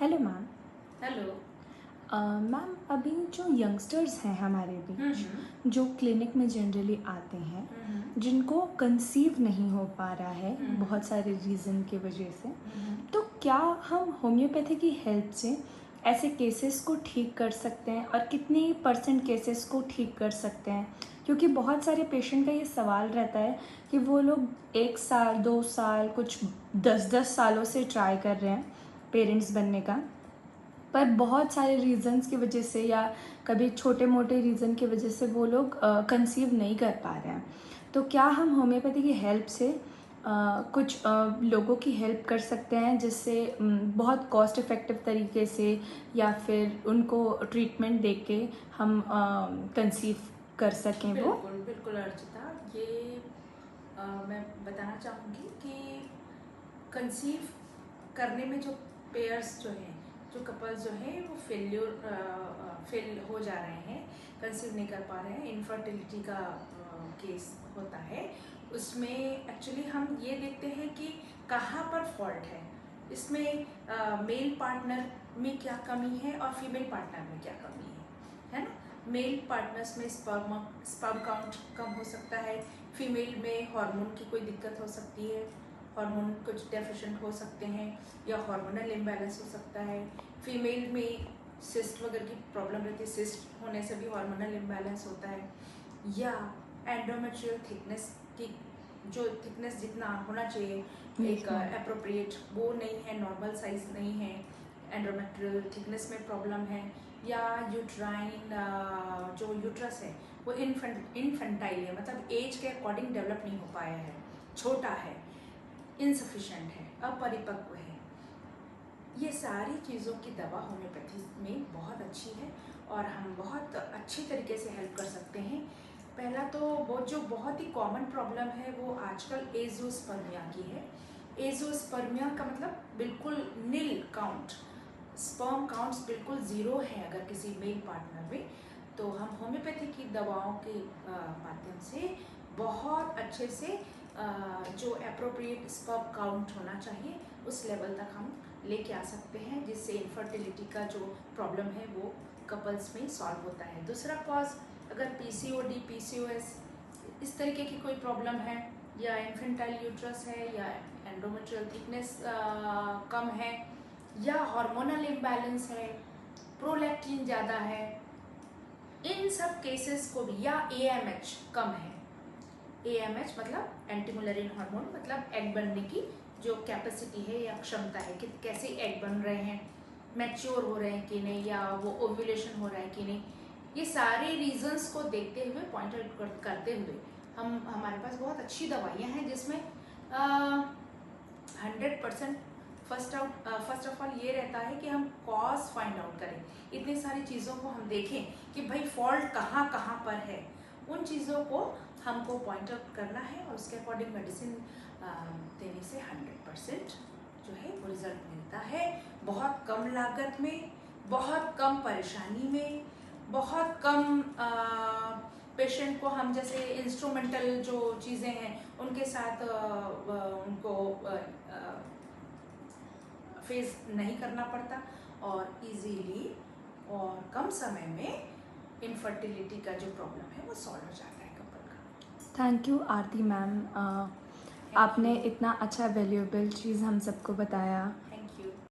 Hello ma'am. Hello. Ma'am अभी जो youngsters हैं हमारे बीच जो क्लिनिक में जनरली आते हैं जिनको कंसीव नहीं हो पा रहा है बहुत सारे रीज़न की वजह से, तो क्या हम होम्योपैथी की हेल्प से ऐसे केसेस को ठीक कर सकते हैं और कितनी % केसेस को ठीक कर सकते हैं? क्योंकि बहुत सारे पेशेंट का ये सवाल रहता है कि वो लोग 1 साल 2 साल कुछ 10-10 सालों से ट्राई कर रहे हैं पेरेंट्स बनने का, पर बहुत सारे रीज़न्स की वजह से या कभी छोटे मोटे रीज़न की वजह से वो लोग कंसीव नहीं कर पा रहे हैं। तो क्या हम होम्योपैथी की हेल्प से कुछ लोगों की हेल्प कर सकते हैं जिससे बहुत कॉस्ट इफ़ेक्टिव तरीके से या फिर उनको ट्रीटमेंट दे के हम कंसीव कर सकें? वो बिल्कुल बिल्कुल अर्चिता, ये मैं बताना चाहूँगी कि कंसीव करने में जो पेयर्स जो हैं, जो कपल्स जो हैं वो फेल हो जा रहे हैं, कंसीव नहीं कर पा रहे हैं, इनफर्टिलिटी का केस होता है। उसमें एक्चुअली हम ये देखते हैं कि कहाँ पर फॉल्ट है, इसमें मेल पार्टनर में क्या कमी है और फीमेल पार्टनर में क्या कमी है ना। मेल पार्टनर्स में स्पर्म काउंट कम हो सकता है, फीमेल में हार्मोन की कोई दिक्कत हो सकती है, हार्मोन कुछ डेफिशिएंट हो सकते हैं या हार्मोनल इम्बैलेंस हो सकता है। फीमेल में सिस्ट वगैरह की प्रॉब्लम रहती है, सिस्ट होने से भी हार्मोनल इम्बैलेंस होता है, या एंडोमेट्रियल थिकनेस की जो थिकनेस जितना होना चाहिए एक अप्रोप्रिएट वो नहीं है, नॉर्मल साइज नहीं है, एंडोमेट्रियल थिकनेस में प्रॉब्लम है, या यूट्राइन जो यूट्रस है वो इनफेंटाइल है, मतलब एज के अकॉर्डिंग डेवलप नहीं हो पाया है, छोटा है, इनसफिशेंट है, अपरिपक्व है। ये सारी चीज़ों की दवा होम्योपैथी में बहुत अच्छी है और हम बहुत अच्छी तरीके से हेल्प कर सकते हैं। पहला तो वो जो बहुत ही कॉमन प्रॉब्लम है वो आजकल एज़ोस्पर्मिया की है। एज़ोस्पर्मिया का मतलब बिल्कुल नील काउंट, स्पर्म काउंट्स बिल्कुल ज़ीरो है अगर किसी मेल पार्टनर में, तो हम होम्योपैथी की दवाओं के माध्यम से बहुत अच्छे से जो अप्रोप्रिएट स्पर्म काउंट होना चाहिए उस लेवल तक हम लेके आ सकते हैं, जिससे इनफर्टिलिटी का जो प्रॉब्लम है वो कपल्स में सॉल्व होता है। दूसरा कॉज अगर पीसीओडी, पीसीओएस इस तरीके की कोई प्रॉब्लम है, या इन्फेंटाइल यूट्रस है, या एंडोमेट्रियल थिकनेस कम है, या हार्मोनल इम्बैलेंस है, प्रोलैक्टिन ज़्यादा है, इन सब केसेस को भी, या एएमएच कम है। एएमएच मतलब एंटीमुलरिन हार्मोन, मतलब एग बनने की जो कैपेसिटी है या क्षमता है कि कैसे एग बन रहे हैं, मैच्योर हो रहे हैं कि नहीं, या वो ओव्यूलेशन हो रहा है कि नहीं, ये सारे रीजंस को देखते हुए, पॉइंट आउट करते हुए हमारे पास बहुत अच्छी दवाइयाँ हैं जिसमें 100% फर्स्ट ऑफ ऑल ये रहता है कि हम कॉज फाइंड आउट करें, इतनी सारी चीज़ों को हम देखें कि भाई फॉल्ट कहाँ कहाँ पर है, उन चीज़ों को हमको पॉइंट आउट करना है और उसके अकॉर्डिंग मेडिसिन देने से 100% जो है वो रिजल्ट मिलता है, बहुत कम लागत में, बहुत कम परेशानी में, बहुत कम पेशेंट को हम जैसे इंस्ट्रूमेंटल जो चीज़ें हैं उनके साथ उनको फेस नहीं करना पड़ता, और इजीली और कम समय में इनफर्टिलिटी का जो प्रॉब्लम है वो सॉल्व हो जाता है कपल का। थैंक यू आरती मैम, आपने इतना अच्छा वैल्यूएबल चीज़ हम सबको बताया।